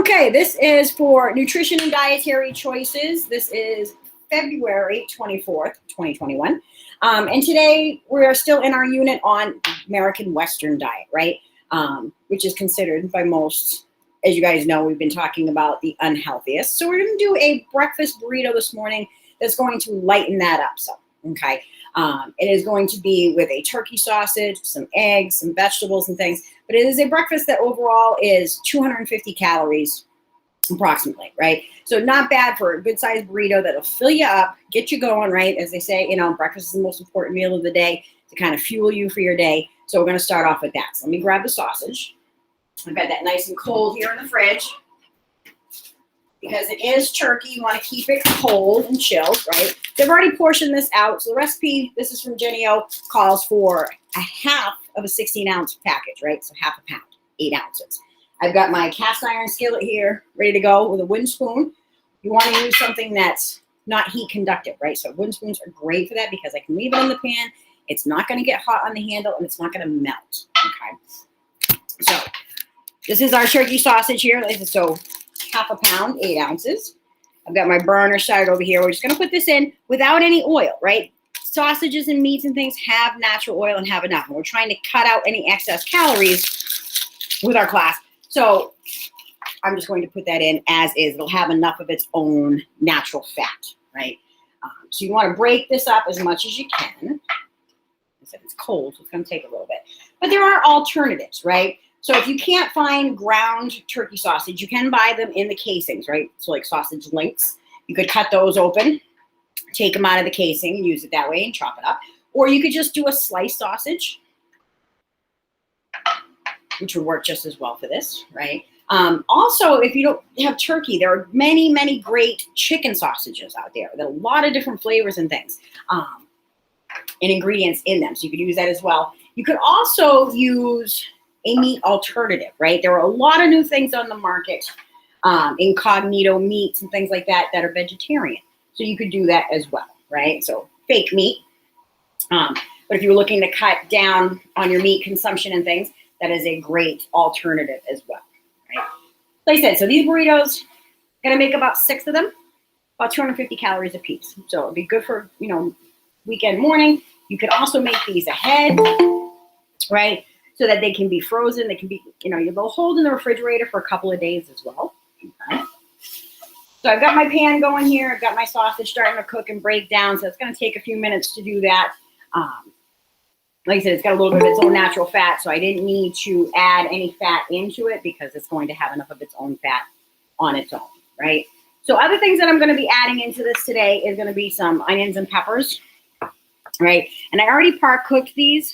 Okay, this is for nutrition and dietary choices. This is February 24th, 2021. And today we are still in our unit on American Western diet, right? Which is considered by most, as you guys know, we've been talking about the unhealthiest. So we're going to do a breakfast burrito this morning that's going to lighten that up some, okay? It is going to be with a turkey sausage, some eggs, some vegetables and things. But it is a breakfast that overall is 250 calories approximately, right? So not bad for a good sized burrito that'll fill you up, get you going, right? As they say, you know, breakfast is the most important meal of the day to kind of fuel you for your day. So we're going to start off with that. So let me grab the sausage. I've got that nice and cold here in the fridge. Because it is turkey, you want to keep it cold and chilled, right? They've already portioned this out. So the recipe, this is from Jenny O, calls for a half of a 16-ounce package, right? So half a pound, 8 ounces. I've got my cast iron skillet here, ready to go with a wooden spoon. You want to use something that's not heat conductive, right? So wooden spoons are great for that because I can leave it in the pan. It's not going to get hot on the handle and it's not going to melt, okay? So this is our turkey sausage here. So half a pound, 8 ounces. I've got my burner started over here. We're just going to put this in without any oil, right? Sausages and meats and things have natural oil and have enough. And we're trying to cut out any excess calories with our class. So I'm just going to put that in as is. It'll have enough of its own natural fat, right? So you want to break this up as much as you can. I said it's cold, so it's going to take a little bit. But there are alternatives, right? So if you can't find ground turkey sausage, you can buy them in the casings, right? So like sausage links. You could cut those open, take them out of the casing and use it that way and chop it up. Or you could just do a sliced sausage, which would work just as well for this, right? Also, if you don't have turkey, there are many, many great chicken sausages out there. There are a lot of different flavors and things and ingredients in them. So you could use that as well. You could also use a meat alternative, right? There are a lot of new things on the market, incognito meats and things like that are vegetarian. So you could do that as well, right? So fake meat. But if you're looking to cut down on your meat consumption and things, that is a great alternative as well, right? Like I said, so these burritos, gonna make about 6 of them, about 250 calories a piece. So it'd be good for, you know, weekend morning. You could also make these ahead, right? So that they can be frozen. They can be, you know, they'll hold in the refrigerator for a couple of days as well. Okay. So I've got my pan going here. I've got my sausage starting to cook and break down. So it's going to take a few minutes to do that. Like I said, it's got a little bit of its own natural fat. So I didn't need to add any fat into it because it's going to have enough of its own fat on its own, right? So other things that I'm going to be adding into this today is going to be some onions and peppers, right? And I already part cooked these.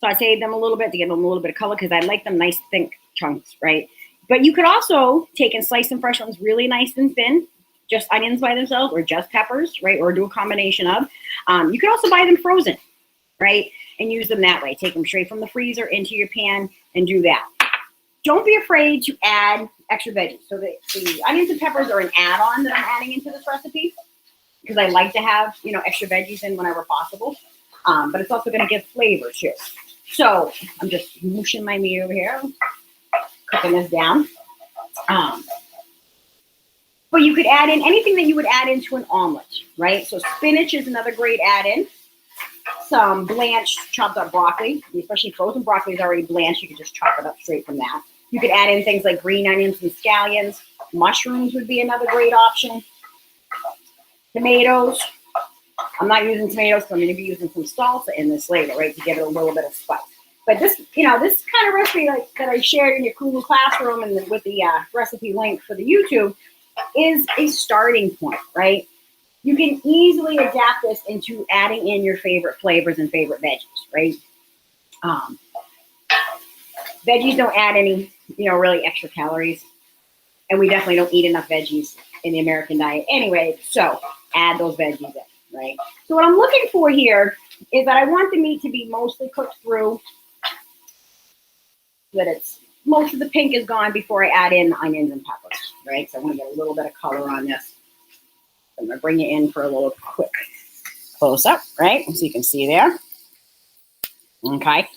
Sauteed them a little bit to give them a little bit of color because I like them nice thick chunks, right? But you could also take and slice some fresh ones really nice and thin, just onions by themselves or just peppers, right? Or do a combination of. You could also buy them frozen, right? And use them that way. Take them straight from the freezer into your pan and do that. Don't be afraid to add extra veggies. So the onions and peppers are an add-on that I'm adding into this recipe because I like to have, you know, extra veggies in whenever possible. But it's also going to give flavor too. So I'm just mushing my meat over here, cooking this down. But you could add in anything that you would add into an omelet, right? So spinach is another great add-in. Some blanched chopped up broccoli, especially frozen broccoli is already blanched. You could just chop it up straight from that. You could add in things like green onions and scallions. Mushrooms would be another great option. Tomatoes. I'm not using tomatoes, so I'm going to be using some salsa in this later, right, to give it a little bit of spice. But this, you know, this kind of recipe like that I shared in your Kulu classroom and with the recipe link for the YouTube is a starting point, right? You can easily adapt this into adding in your favorite flavors and favorite veggies, right? Veggies don't add any, you know, really extra calories. And we definitely don't eat enough veggies in the American diet anyway. So add those veggies in. Right. So what I'm looking for here is that I want the meat to be mostly cooked through, so that it's most of the pink is gone before I add in the onions and peppers. Right. So I want to get a little bit of color on this. I'm going to bring it in for a little quick close up. Right. So you can see there. Okay.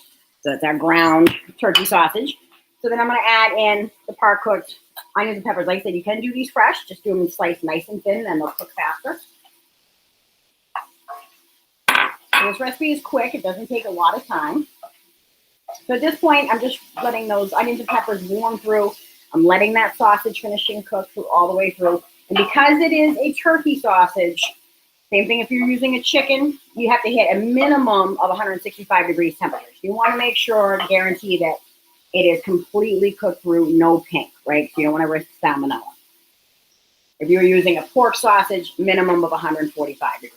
So that's our ground turkey sausage. So then I'm going to add in the par cooked onions and peppers. Like I said, you can do these fresh. Just do them sliced nice and thin, and they'll cook faster. So this recipe is quick. It doesn't take a lot of time. So at this point, I'm just letting those onions and peppers warm through. I'm letting that sausage finishing cook through all the way through. And because it is a turkey sausage, same thing if you're using a chicken, you have to hit a minimum of 165 degrees temperatures. You want to make sure to guarantee that it is completely cooked through, no pink, right? So you don't want to risk salmonella. If you're using a pork sausage, minimum of 145 degrees.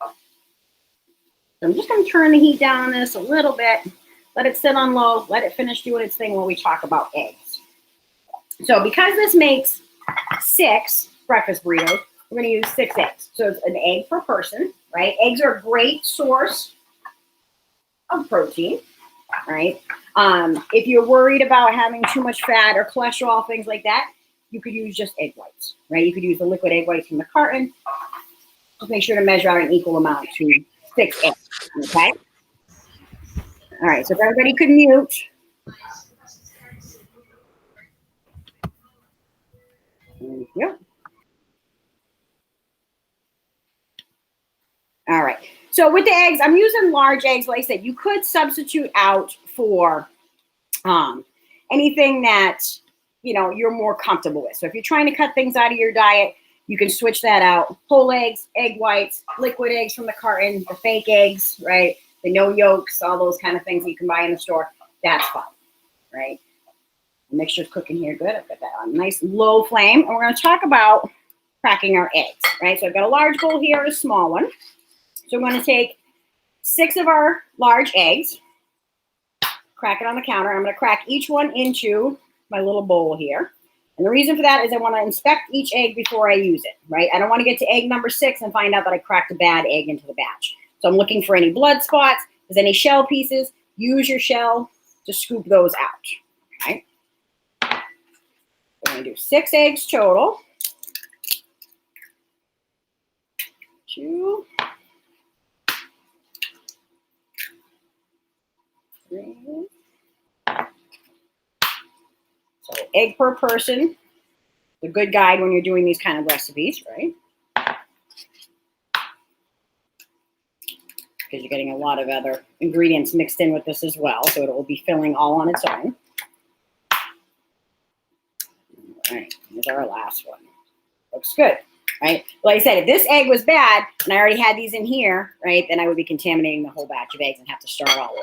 So I'm just going to turn the heat down on this a little bit. Let it sit on low. Let it finish doing its thing when we talk about eggs. So because this makes 6 breakfast burritos, we're going to use 6 eggs. So it's an egg per person, right? Eggs are a great source of protein, right? If you're worried about having too much fat or cholesterol, things like that, you could use just egg whites, right? You could use the liquid egg whites from the carton. Just make sure to measure out an equal amount to 6 eggs, okay? All right, so if everybody could mute. Thank you. All right, so with the eggs, I'm using large eggs. Like I said, you could substitute out for anything that, you know, you're more comfortable with. So if you're trying to cut things out of your diet, you can switch that out. Whole eggs, egg whites, liquid eggs from the carton, the fake eggs, right? The no yolks, all those kind of things that you can buy in the store. That's fine, right? The mixture's cooking here good. I've got that on nice low flame. And we're going to talk about cracking our eggs, right? So I've got a large bowl here and a small one. So we're going to take 6 of our large eggs, crack it on the counter. I'm going to crack each one into my little bowl here. And the reason for that is I want to inspect each egg before I use it, right? I don't want to get to egg number 6 and find out that I cracked a bad egg into the batch. So I'm looking for any blood spots. If there's any shell pieces, use your shell to scoop those out, okay? We're going to do 6 eggs total. 2, 3. So egg per person, a good guide when you're doing these kind of recipes, right? Because you're getting a lot of other ingredients mixed in with this as well, so it will be filling all on its own. All right, here's our last one. Looks good, right? Like I said, if this egg was bad and I already had these in here, right, then I would be contaminating the whole batch of eggs and have to start all over.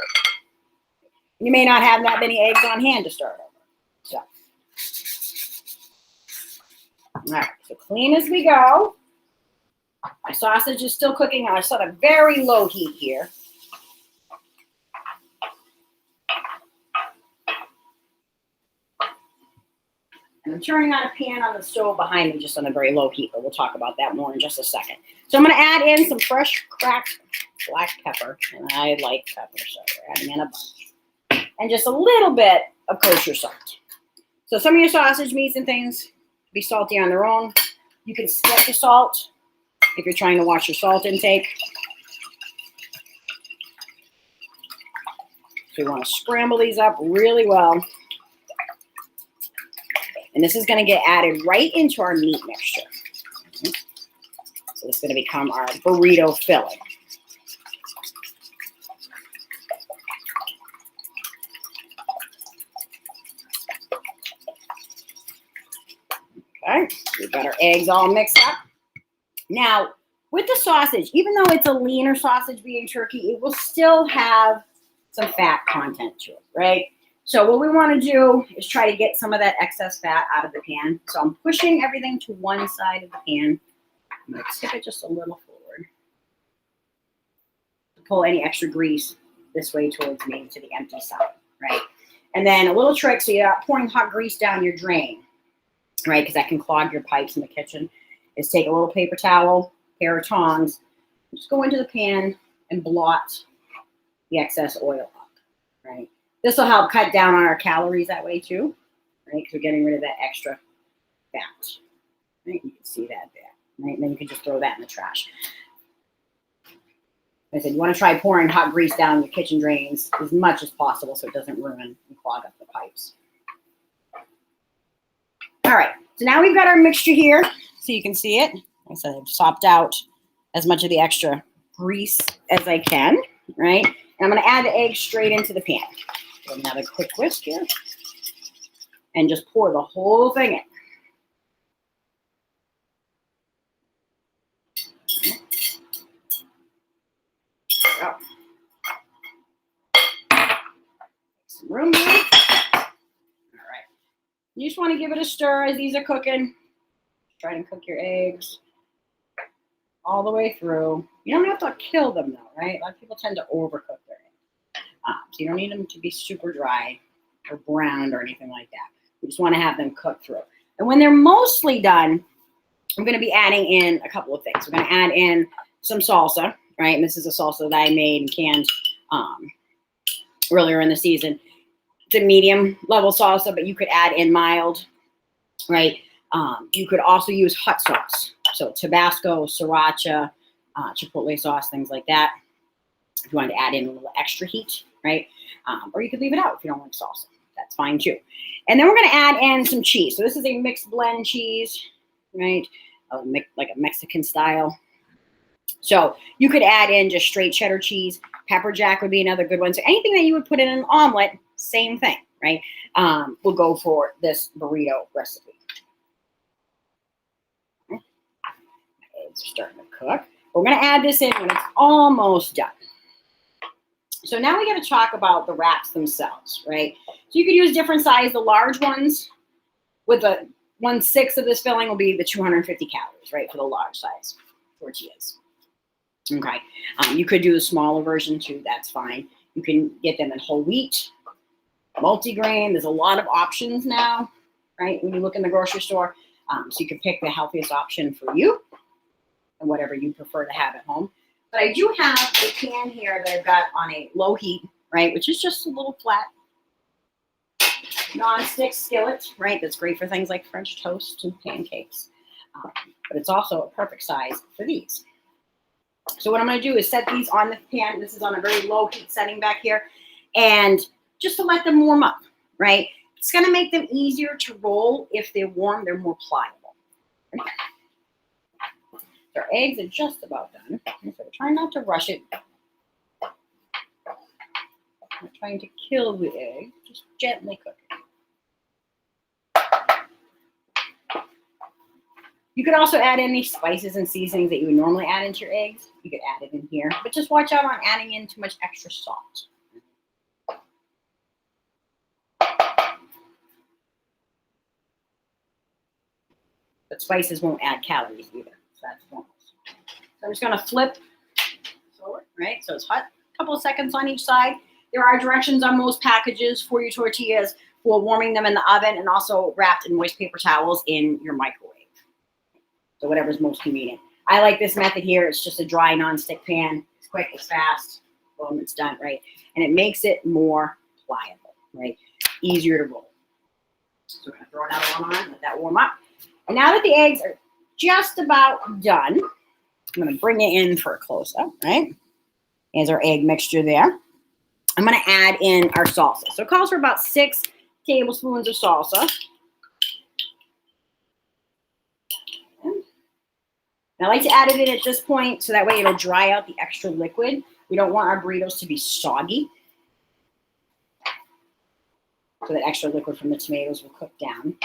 You may not have that many eggs on hand to start over. So, all right, so clean as we go. My sausage is still cooking. I set a very low heat here. And I'm turning on a pan on the stove behind me just on a very low heat, but we'll talk about that more in just a second. So I'm going to add in some fresh cracked black pepper, and I like pepper, so we're adding in a bunch. And just a little bit of kosher salt. So some of your sausage meats and things be salty on their own. You can skip the salt if you're trying to watch your salt intake. So you want to scramble these up really well. And this is going to get added right into our meat mixture. So it's going to become our burrito filling. Okay, we've got our eggs all mixed up. Now, with the sausage, even though it's a leaner sausage being turkey, it will still have some fat content to it, right? So what we want to do is try to get some of that excess fat out of the pan. So I'm pushing everything to one side of the pan. I'm going to tip it just a little forward to pull any extra grease this way towards me to the empty side, right? And then a little trick, so you're not pouring hot grease down your drain, right? Because that can clog your pipes in the kitchen, is take a little paper towel, pair of tongs, just go into the pan and blot the excess oil up, right? This will help cut down on our calories that way too, right? Because we're getting rid of that extra fat, right? You can see that there, right? And then you can just throw that in the trash. Like I said, you want to try pouring hot grease down your kitchen drains as much as possible so it doesn't ruin and clog up the pipes. All right, so now we've got our mixture here, so you can see it. Like I said, I've sopped out as much of the extra grease as I can, right? And I'm gonna add the egg straight into the pan. So another quick whisk here. And just pour the whole thing in. Go. Some room here. All right. You just want to give it a stir as these are cooking. Try and cook your eggs all the way through. You don't have to kill them though, right? A lot of people tend to overcook their eggs. So you don't need them to be super dry or browned or anything like that. You just want to have them cook through. And when they're mostly done, I'm going to be adding in a couple of things. We're going to add in some salsa, right? And this is a salsa that I made and canned earlier in the season. It's a medium level salsa, but you could add in mild, right? You could also use hot sauce. So Tabasco, sriracha, chipotle sauce, things like that. If you wanted to add in a little extra heat, right? Or you could leave it out if you don't like salsa. That's fine too. And then we're going to add in some cheese. So this is a mixed blend cheese, right? Like a Mexican style. So you could add in just straight cheddar cheese. Pepper jack would be another good one. So anything that you would put in an omelet, same thing, right? We'll go for this burrito recipe. Eggs are starting to cook. We're going to add this in when it's almost done. So now we got to talk about the wraps themselves, right? So you could use different size. The large ones with the 1/6 of this filling will be the 250 calories, right, for the large size tortillas. Okay. You could do the smaller version too. That's fine. You can get them in whole wheat, multigrain. There's a lot of options now, right, when you look in the grocery store. So you can pick the healthiest option for you and whatever you prefer to have at home. But I do have a pan here that I've got on a low heat, right, which is just a little flat non-stick skillet, right? That's great for things like French toast and pancakes. But it's also a perfect size for these. So what I'm going to do is set these on the pan. This is on a very low heat setting back here. And just to let them warm up, right? It's going to make them easier to roll. If they're warm, they're more pliable. Right? Our eggs are just about done. So try not to rush it. I'm not trying to kill the egg. Just gently cook it. You could also add any spices and seasonings that you would normally add into your eggs. You could add it in here. But just watch out on adding in too much extra salt. But spices won't add calories either. So that's bonus. So I'm just going to flip forward, right? So it's hot. A couple of seconds on each side. There are directions on most packages for your tortillas for warming them in the oven and also wrapped in moist paper towels in your microwave. So whatever's most convenient. I like this method here. It's just a dry non-stick pan. It's quick, it's fast. Boom, it's done, right? And it makes it more pliable, right? Easier to roll. So we're going to throw another one on, let that warm up. And now that the eggs are just about done, I'm going to bring it in for a close-up, right? Here's our egg mixture there. I'm going to add in our salsa. So it calls for about 6 tablespoons of salsa. And I like to add it in at this point so that way it'll dry out the extra liquid. We don't want our burritos to be soggy. So that extra liquid from the tomatoes will cook down.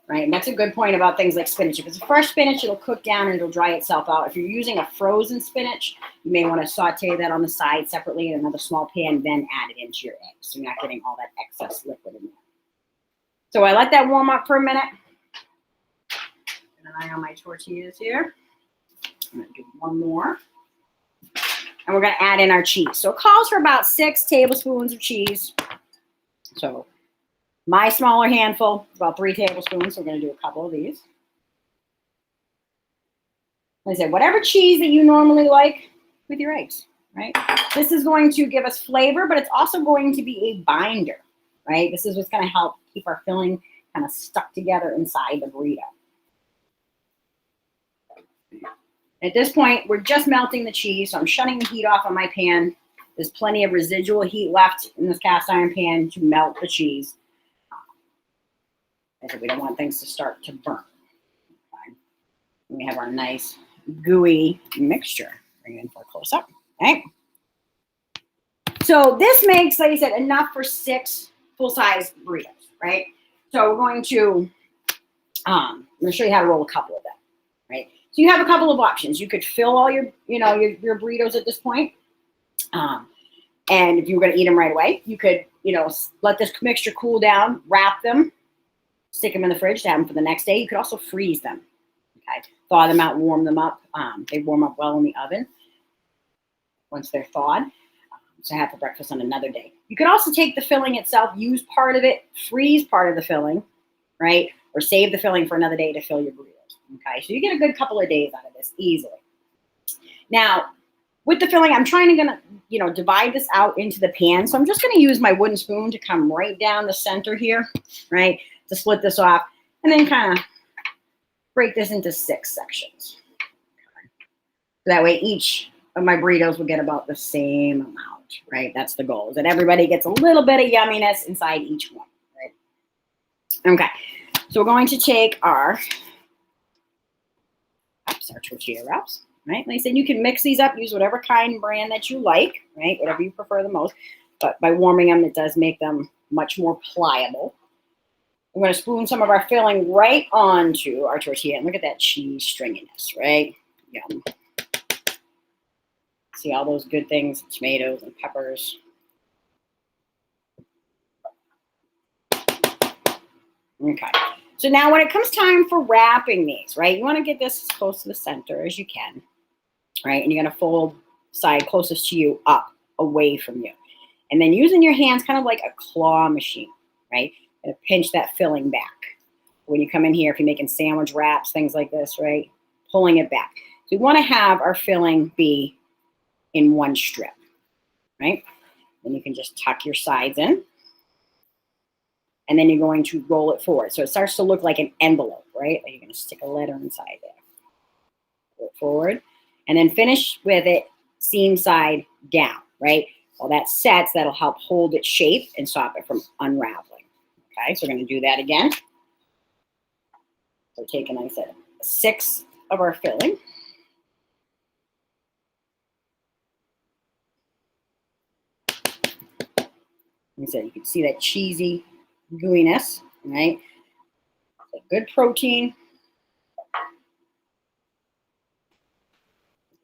Right, and that's a good point about things like spinach. If it's a fresh spinach, it'll cook down and it'll dry itself out. If you're using a frozen spinach, you may want to saute that on the side separately in another small pan, then add it into your eggs. So you're not getting all that excess liquid in there. So I let that warm up for a minute. Keep an eye on my tortillas here. I'm going to do one more. And we're going to add in our cheese. So it calls for about 6 tablespoons of cheese. So my smaller handful is about 3 tablespoons. So we're going to do a couple of these. Like I said, whatever cheese that you normally like with your eggs, right? This is going to give us flavor, but it's also going to be a binder, right? This is what's going to help keep our filling kind of stuck together inside the burrito. At this point, we're just melting the cheese, so I'm shutting the heat off on my pan. There's plenty of residual heat left in this cast iron pan to melt the cheese. because we don't want things to start to burn. Okay. We have our nice gooey mixture. Bring it in for a close up. Okay. So this makes, like I said, enough for 6 full-size burritos, right? So we're going to, I'm going to show you how to roll a couple of them, right? So you have a couple of options. You could fill all your, your burritos at this point. And if you were going to eat them right away, you could, let this mixture cool down, wrap them, stick them in the fridge to have them for the next day. You could also freeze them, okay? Thaw them out, warm them up. They warm up well in the oven once they're thawed. So have for breakfast on another day. You could also take the filling itself, use part of it, freeze part of the filling, right? Or save the filling for another day to fill your burritos, okay? So you get a good couple of days out of this easily. Now, with the filling, I'm trying to divide this out into the pan. So I'm just going to use my wooden spoon to come right down the center here, right? To split this off and then kind of break this into 6 sections. Okay. So that way each of my burritos will get about the same amount, right? That's the goal, is that everybody gets a little bit of yumminess inside each one, right? Okay, so we're going to take our tortilla wraps, right? Like I said, you can mix these up, use whatever kind brand that you like, right? Whatever you prefer the most, but by warming them, it does make them much more pliable. We're going to spoon some of our filling right onto our tortilla, and look at that cheese stringiness, right? Yum. See all those good things, tomatoes and peppers. Okay, so now when it comes time for wrapping these, right, you want to get this as close to the center as you can, right? And you're going to fold side closest to you up, away from you. And then using your hands kind of like a claw machine, right? And pinch that filling back. When you come in here, if you're making sandwich wraps, things like this, right? Pulling it back. So we want to have our filling be in one strip, right? Then you can just tuck your sides in. And then you're going to roll it forward. So it starts to look like an envelope, right? You're going to stick a letter inside there. Roll it forward. And then finish with it seam side down, right? While that sets, that'll help hold its shape and stop it from unraveling. Okay, so we're going to do that again. So taking, like I said, 6 of our filling. Like I said, you can see that cheesy gooiness, right? Good protein.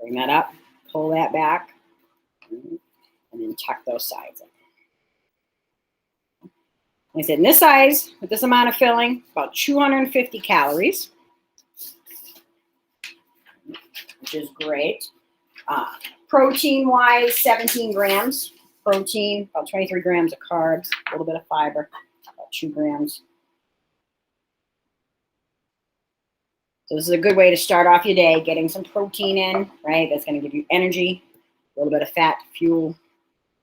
Bring that up, pull that back, and then tuck those sides in. Like I said, in this size, with this amount of filling, about 250 calories, which is great. Protein-wise, 17 grams. Protein, about 23 grams of carbs, a little bit of fiber, about 2 grams. So this is a good way to start off your day, getting some protein in, right? That's going to give you energy, a little bit of fat to fuel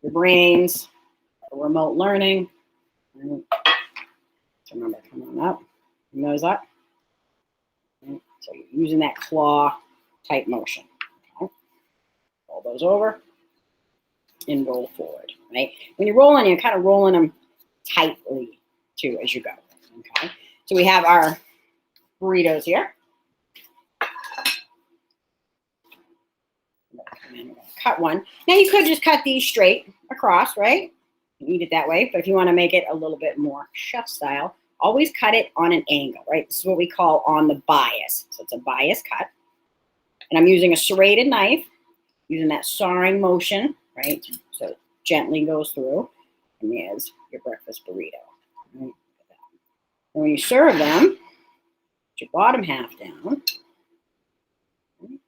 your brains, remote learning. Right. So remember, come on up, nose up. Right. So you're using that claw type motion. Okay. Roll those over and roll forward, right? When you're rolling, you're kind of rolling them tightly too as you go, okay? So we have our burritos here. Cut one. Now you could just cut these straight across, right? And eat it that way, but if you want to make it a little bit more chef style, always cut it on an angle, right? This is what we call on the bias. So it's a bias cut. And I'm using a serrated knife, using that sawing motion, right? So it gently goes through. And there's your breakfast burrito. Right? And when you serve them, put your bottom half down.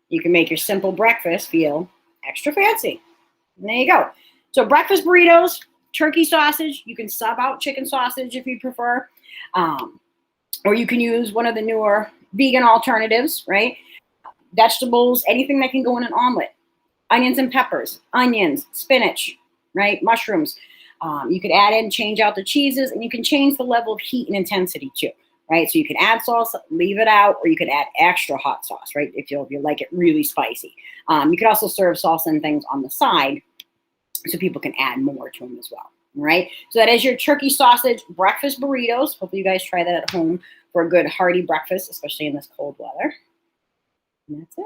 You can make your simple breakfast feel extra fancy. And there you go. So breakfast burritos, turkey sausage. You can sub out chicken sausage if you prefer. Or you can use one of the newer vegan alternatives, right? Vegetables, anything that can go in an omelet. Onions and peppers, onions, spinach, right? Mushrooms. You could add in, change out the cheeses, and you can change the level of heat and intensity too, right? So you can add sauce, leave it out, or you could add extra hot sauce, right? If you like it really spicy. You could also serve salsa and things on the side so people can add more to them as well, All right. So that is your turkey sausage breakfast burritos. Hopefully you guys try that at home for a good hearty breakfast, especially in this cold weather. And that's it.